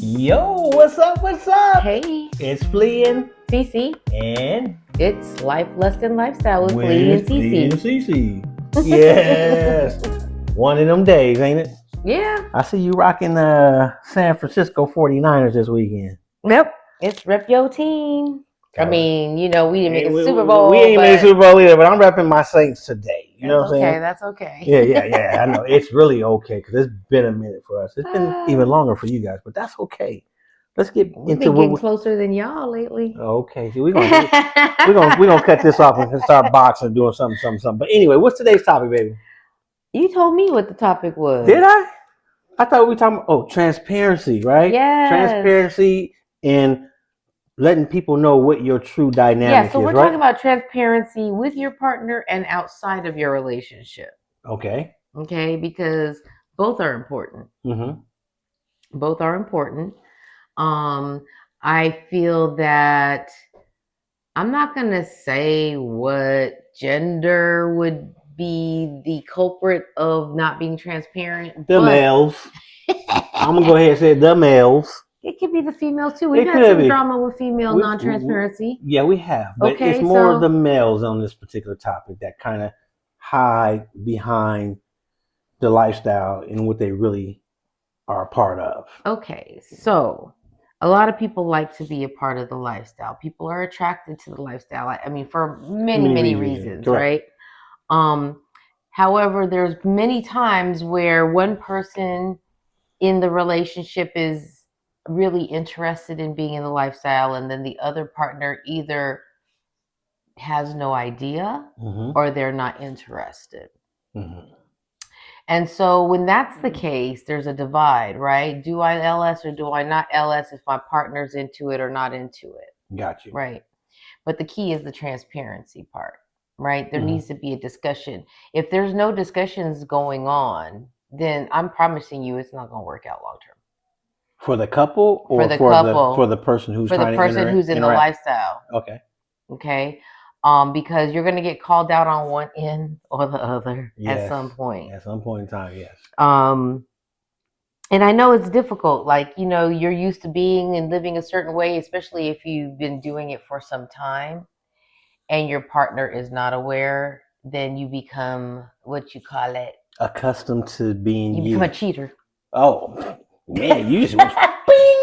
Yo, what's up? What's up? Hey, It's Flea and Cece. and It's Life, Lust, and Lifestyle with Flea and with Flea and Cece. Cece. Yes, one of them days, ain't it? Yeah. I see you rocking San Francisco 49ers this weekend. Yep. It's rep your team. I mean, we didn't make Hey, a we, Super we, we Bowl, ain't made but Super Bowl either, but I'm repping my Saints today. You know that's what I'm okay. saying? That's okay. Yeah. I know it's really okay because it's been a minute for us. It's been even longer for you guys, but that's okay. Let's get We've into been what getting we. closer than y'all lately. Okay, see, we're gonna cut this off and start boxing, doing something. But anyway, what's today's topic, baby? You told me what the topic Did was. I? I thought we were talking about transparency, right? Yes. Transparency and letting people know what your true Yeah, dynamic so is, we're talking right? about transparency with your partner and outside of your relationship. Okay. Okay, because both are important. Mm-hmm. Both are important. Um, I feel that I'm not going to say what gender would be the culprit of not being transparent, The but males. I'm gonna go ahead and say the males. it could be the females too. We've It had could some be. drama with female non-transparency. Yeah, we have, but it's Okay, more of the so males on this particular topic that kind of hide behind the lifestyle and what they really are a part of. a lot of people like to be a part of the lifestyle. People are attracted to the lifestyle. I mean, for many, Many many reasons. reasons, Correct. right? Um, However, there's many times where one person in the relationship is really interested in being in the lifestyle, and then the other partner either has no idea Mm-hmm. or they're not interested. Mm-hmm. And so when that's the case, there's a divide, right? Do I LS or do I not LS if my partner's into it or not into it? Got you. Right. But the key is the transparency part, right? There Mm-hmm. needs to be a discussion. If there's no discussions going on, then I'm promising you it's not going to work out long term. For the couple For or the for the couple, person who's for the trying to person who's in the interact. lifestyle, Okay. okay? Because you're going to get called out on one end or the other at Yes. some point. At some point in time, yes. And I know it's difficult. Like, you're used to being and living a certain way, especially if you've been doing it for some time and your partner is not aware, then you become what you call it. Accustomed to being You become a cheater. Oh man, you just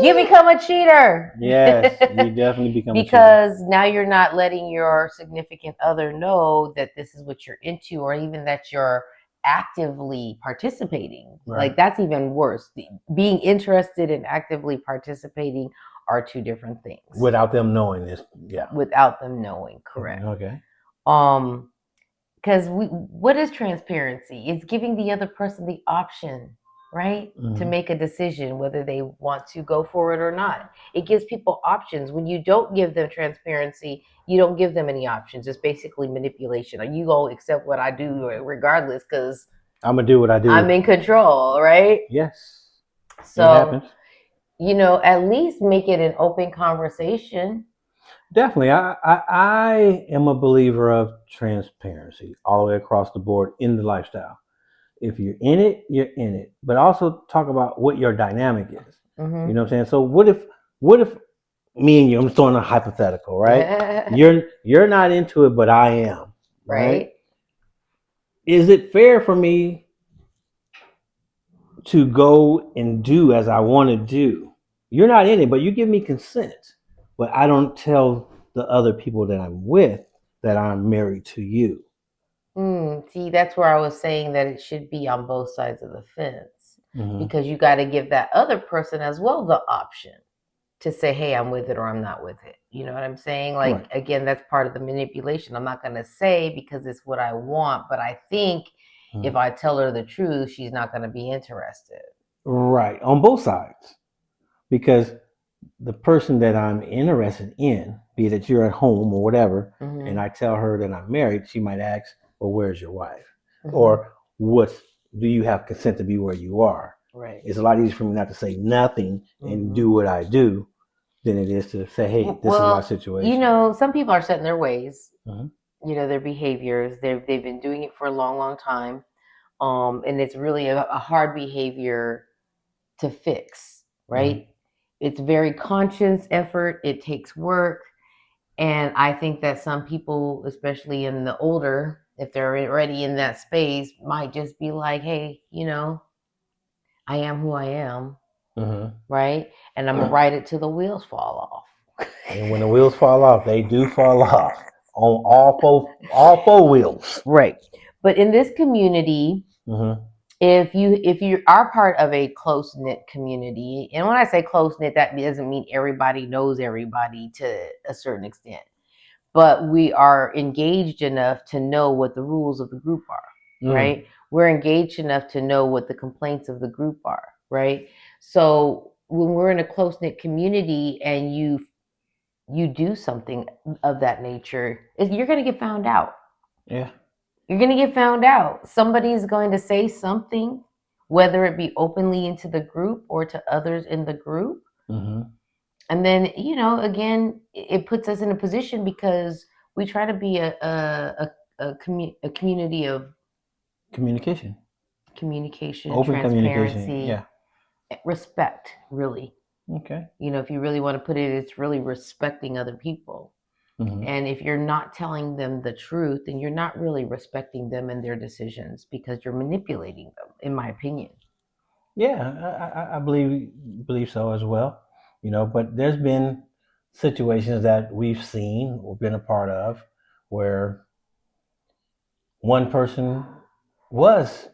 You become a cheater. Yes, you definitely become a cheater. Because now you're not letting your significant other know that this is what you're into, or even that you're actively participating. Right. Like, that's even worse. Being interested and actively participating are two different things. Without them knowing this, yeah. Without them knowing, correct. Okay. Because what is transparency? It's giving the other person the option, right? Mm-hmm. To make a decision whether they want to go for it or not. It gives people options. When you don't give them transparency, you don't give them any options. It's basically manipulation. Are you going to accept what I do regardless because I'm going to do what I do. I'm in control, right? Yes. So, at least make it an open conversation. Definitely. I am a believer of transparency all the way across the board in the lifestyle. If you're in it, you're in it. But also talk about what your dynamic is. Mm-hmm. You know what I'm saying? So what if me and you, I'm throwing a hypothetical, right? You're not into it, but I am. Right? Is it fair for me to go and do as I want to do? You're not in it, but you give me consent. But I don't tell the other people that I'm with that I'm married to you. See, that's where I was saying that it should be on both sides of the fence, because you got to give that other person as well the option to say, hey, I'm with it or I'm not with it. You know what I'm saying? Like, right. Again, that's part of the manipulation. I'm not going to say because it's what I want, but I think if I tell her the truth, she's not going to be interested. Right. On both sides. Because the person that I'm interested in, be it that you're at home or whatever, and I tell her that I'm married, she might ask, well, where's your wife? Or do you have consent to be where you are? Right. It's a lot easier for me not to say nothing and do what I do than it is to say, hey, this is my situation. Some people are set in their ways, their behaviors. They've been doing it for a long, long time. And it's really a hard behavior to fix, right? it's very conscious effort. It takes work. And I think that some people, especially in the older, if they're already in that space, might just be like, hey, I am who I am, right? And I'm going to ride it till the wheels fall off. And when the wheels fall off, they do fall off on all four wheels. Right. But in this community, if you are part of a close knit community, and when I say close knit, that doesn't mean everybody knows everybody to a certain extent, but we are engaged enough to know what the rules of the group are, right? We're engaged enough to know what the complaints of the group are, right? So when we're in a close knit community and you do something of that nature, you're going to get found out. Yeah. You're going to get found out. Somebody's going to say something, whether it be openly into the group or to others in the group. And then, again, it puts us in a position because we try to be a community of communication, transparency, open communication, yeah, respect, really. Okay. If you really want to put it, it's really respecting other people. And if you're not telling them the truth, then you're not really respecting them and their decisions because you're manipulating them, in my opinion. Yeah, I believe so as well. But there's been situations that we've seen or been a part of where one person was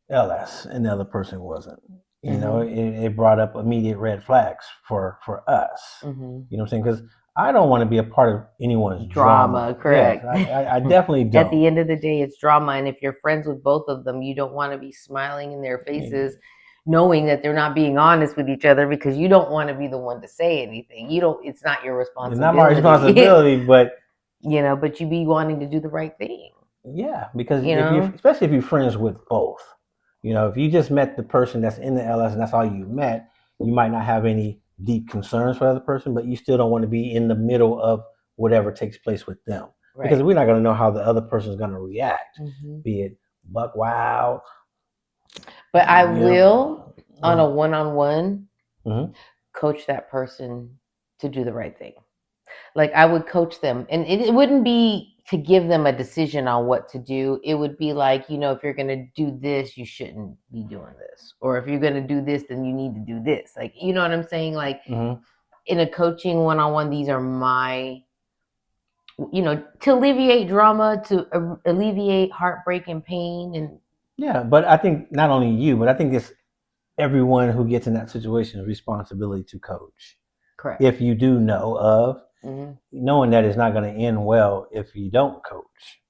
LS and the other person wasn't. It brought up immediate red flags for us. You know what I'm saying? Because I don't want to be a part of anyone's drama. Correct. Yes, I definitely don't. At the end of the day, it's drama. And if you're friends with both of them, you don't want to be smiling in their faces, knowing that they're not being honest with each other because you don't want to be the one to say anything. It's not your responsibility. It's not my responsibility, but but you be wanting to do the right thing. Yeah, because especially if you're friends with both. If you just met the person that's in the LS and that's all you met, you might not have any deep concerns for the other person, but you still don't want to be in the middle of whatever takes place with them. Right. Because we're not going to know how the other person is going to react, be it buck wild. But I will, on a one-on-one, coach that person to do the right thing. Like I would coach them, and it wouldn't be to give them a decision on what to do. It would be like, if you're going to do this, you shouldn't be doing this. Or if you're going to do this, then you need to do this. Like, you know what I'm saying? Like in a coaching one-on-one, these are my, to alleviate drama, to alleviate heartbreak and pain. And yeah, but I think not only you, but I think it's everyone who gets in that situation is responsibility to coach. Correct. If you do know of, knowing that it's not going to end well if you don't coach.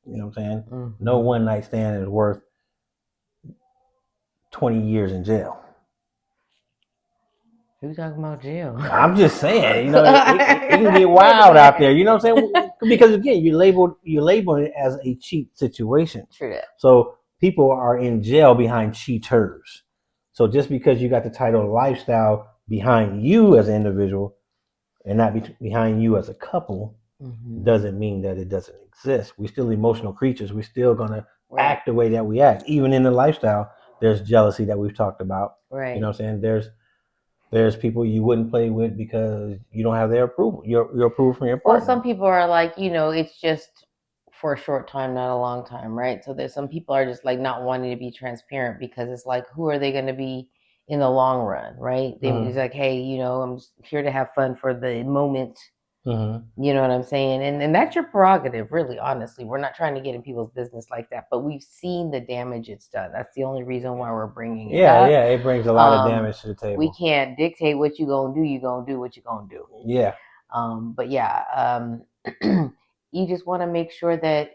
You know what I'm saying? No one night stand is worth 20 years in jail. Who's talking about jail? I'm just saying, it can get wild out there. You know what I'm saying? Because again, you label it as a cheat situation. True that. So people are in jail behind cheaters. So just because you got the title lifestyle behind you as an individual and not behind you as a couple doesn't mean that it doesn't exist. We're still emotional creatures. We're still going to act the way that we act. Even in the lifestyle, there's jealousy that we've talked about. Right. You know what I'm saying? There's people you wouldn't play with because you don't have their approval. Your approval from your partner. Well, some people are like, it's just for a short time, not a long time, right? So there's some people are just like not wanting to be transparent because it's like, who are they going to be in the long run, right? They're like, hey, I'm here to have fun for the moment. You know what I'm saying? And that's your prerogative, really, honestly. We're not trying to get in people's business like that, but we've seen the damage it's done. That's the only reason why we're bringing it up. Yeah, it brings a lot of damage to the table. We can't dictate what you're going to do. You're going to do what you're going to do. Yeah. But yeah, you just want to make sure that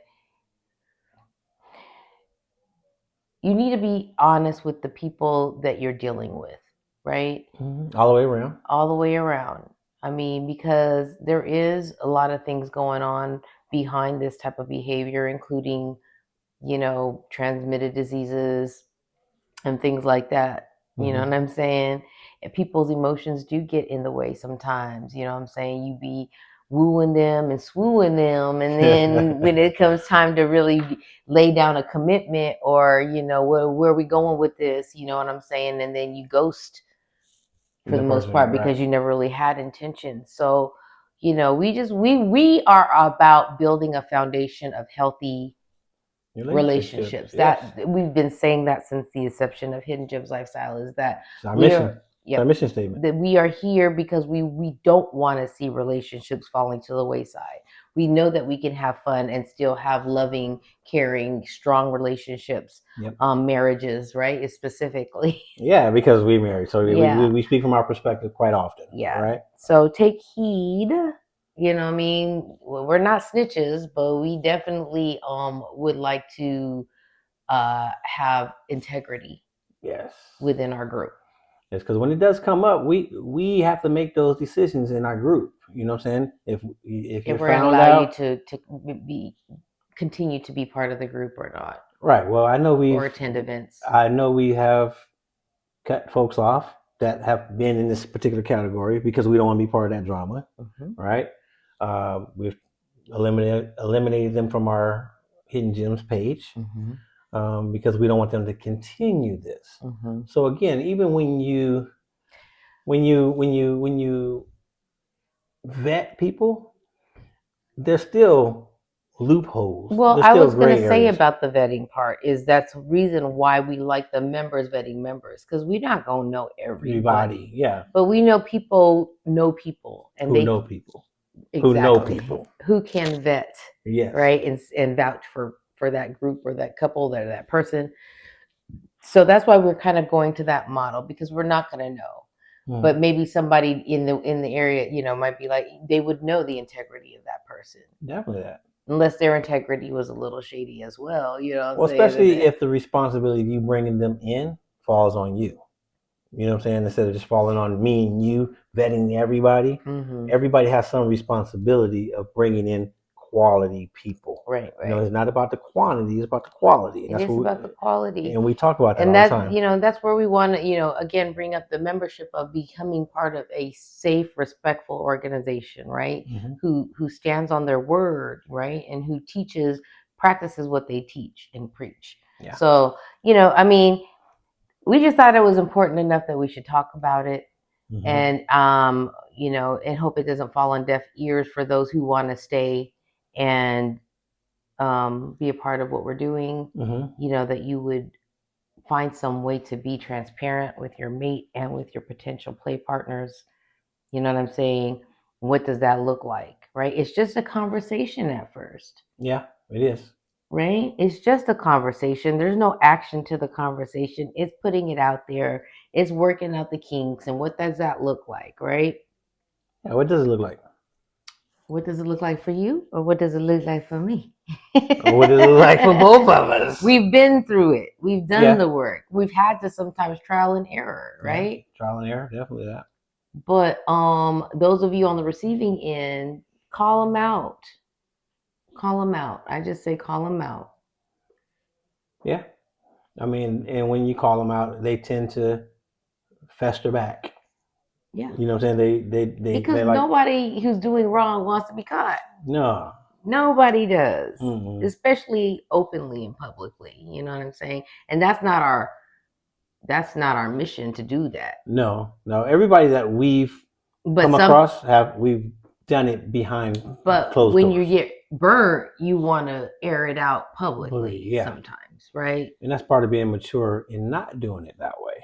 you need to be honest with the people that you're dealing with, right? All the way around. All the way around. I mean, because there is a lot of things going on behind this type of behavior, including, transmitted diseases and things like that. You know what I'm saying? And people's emotions do get in the way sometimes. You know what I'm saying? You be wooing them and swooing them. And then when it comes time to really lay down a commitment or, where are we going with this? You know what I'm saying? And then you ghost for the most part, because you never really had intention. So, we are about building a foundation of healthy relationships. Yes. That we've been saying that since the inception of Hidden Gems Lifestyle, is that It's our mission. It's our mission statement. that we are here because we don't want to see relationships falling to the wayside. We know that we can have fun and still have loving, caring, strong relationships, marriages, right? Specifically. Yeah, because we married. So we speak from our perspective quite often. Yeah. Right. So take heed. You know what I mean? We're not snitches, but we definitely would like to have integrity. Yes. Within our group. Yes, because when it does come up, we have to make those decisions in our group. You know what I'm saying? If we're going to allow you to continue to be part of the group or not. Right. Well, I know or attend events. I know we have cut folks off that have been in this particular category because we don't want to be part of that drama. Right. We've eliminated them from our Hidden Gems page. Because we don't want them to continue this. So again, even when you vet people, there's still loopholes. Well, there's I still was going to say areas. about the vetting part is that's the reason why we like the members vetting members, because we're not going to know everybody. Yeah. But we know people, and know people. Exactly. Who know people. Who can vet. Yes. Right. And vouch for that group or that couple or that person. So that's why we're kind of going to that model, because we're not going to know. But maybe somebody in the area, might be like, they would know the integrity of that person. Definitely that. Unless their integrity was a little shady as well, Well, especially if the responsibility of you bringing them in falls on you. You know what I'm saying? Instead of just falling on me and you vetting everybody, everybody has some responsibility of bringing in quality people. Right. It's not about the quantity; it's about the quality. And it's about the quality, and we talk about that all the time. And that's where we want to, again, bring up the membership of becoming part of a safe, respectful organization, right? Who stands on their word, right, and who practices what they teach and preach. Yeah. So we just thought it was important enough that we should talk about it, and and hope it doesn't fall on deaf ears for those who want to stay and be a part of what we're doing. That you would find some way to be transparent with your mate and with your potential play partners. You know what I'm saying? What does that look like, right? It's just a conversation at first. Yeah, it is. Right? It's just a conversation. There's no action to the conversation. It's putting it out there. It's working out the kinks. And what does that look like, right? Yeah, what does it look like? What does it look like for you? Or what does it look like for me? Or what does it look like for both of us? We've been through it. We've done the work. We've had to sometimes trial and error, right? Yeah, trial and error, definitely that. But those of you on the receiving end, call them out. Call them out. I just say call them out. Yeah. I mean, and when you call them out, they tend to fester back. Yeah. You know what I'm saying? They because nobody who's doing wrong wants to be caught. No. Nobody does. Especially openly and publicly. You know what I'm saying? And that's not our mission to do that. No. Everybody that we've come across we've done it behind closed doors. When you get burnt, you want to air it out publicly sometimes, right? And that's part of being mature in not doing it that way.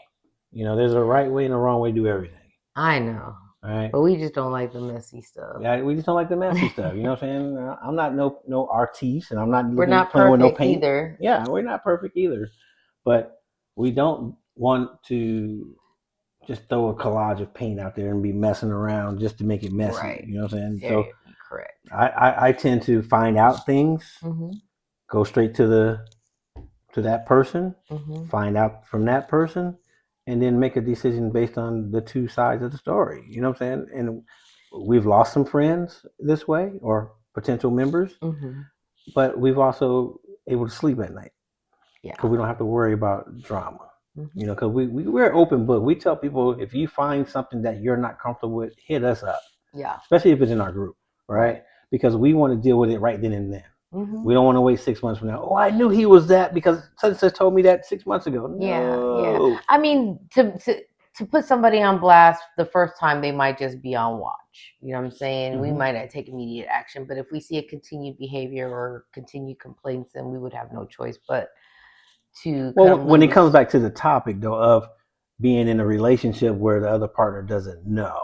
There's a right way and a wrong way to do everything. I know. All right. But we just don't like the messy stuff. Yeah, we just don't like the messy stuff. You know what I'm saying? I'm not no artiste, and I'm not we're not perfect with no paint either. Yeah, we're not perfect either. But we don't want to just throw a collage of paint out there and be messing around just to make it messy. Right. You know what I'm saying? So correct. I tend to find out things, go straight to that person, find out from that person, and then make a decision based on the two sides of the story. You know what I'm saying? And we've lost some friends this way, or potential members, but we've also able to sleep at night. Yeah. Because we don't have to worry about drama. Because we're open book. We tell people, if you find something that you're not comfortable with, hit us up. Yeah. Especially if it's in our group, right? Because we want to deal with it right then and there. We don't want to wait 6 months from now. Oh, I knew he was that because such and such told me that 6 months ago. No. Yeah. I mean, to to put somebody on blast the first time, they might just be on watch. You know what I'm saying? We might not take immediate action, but if we see a continued behavior or continued complaints, then we would have no choice but to. Well, when it comes back to the topic though of being in a relationship where the other partner doesn't know,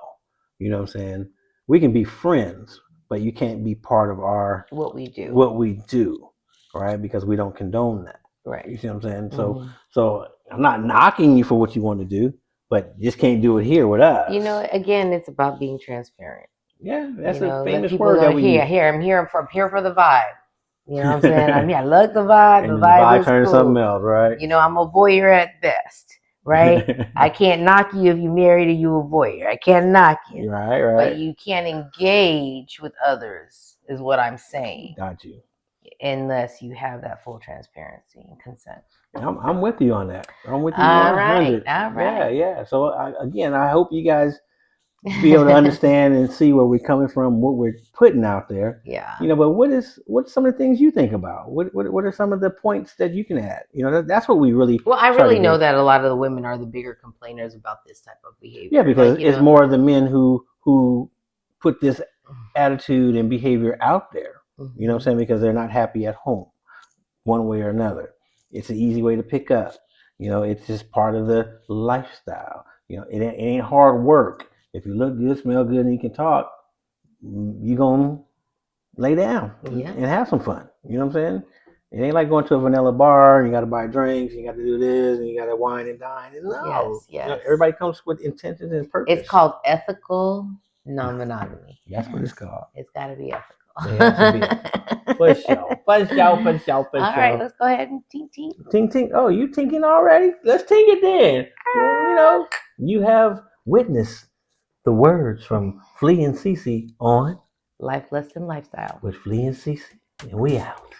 you know what I'm saying? We can be friends, but you can't be part of our what we do, right? Because we don't condone that. Right. You see what I'm saying? So I'm not knocking you for what you want to do, but just can't do it here with us. You know, again, it's about being transparent. Yeah, that's a famous word that we use. I'm here for the vibe. You know what I'm saying? I love the vibe. And the vibe turns cool. something else, right? You know, I'm a voyeur at best, right? I can't knock you if you're married and you a voyeur. I can't knock you. Right. But you can't engage with others, is what I'm saying. Got you. Unless you have that full transparency and consent. I'm with you on that. I'm with you 100. All right. Yeah. So I hope you guys be able to understand and see where we're coming from, what we're putting out there. Yeah. You know, but what's some of the things you think about? What are some of the points that you can add? You know, that's what we really. Well, I really know that a lot of the women are the bigger complainers about this type of behavior. Yeah, because it's more of the men who put this attitude and behavior out there. You know what I'm saying? Because they're not happy at home, one way or another. It's an easy way to pick up. You know, it's just part of the lifestyle. You know, it ain't hard work. If you look good, smell good, and you can talk, you're going to lay down and have some fun. You know what I'm saying? It ain't like going to a vanilla bar and you got to buy drinks and you got to do this and you got to wine and dine. No. Yes. You know, everybody comes with intentions and purpose. It's called ethical non-monogamy. That's what it's called. It's got to be ethical. It has to be. For sure. All right, let's go ahead and tink. Tink. Oh, you tinking already? Let's tink it then. Well, you know, you have witnessed the words from Flea and Cece on Life Lesson Lifestyle with Flea and Cece, and we out.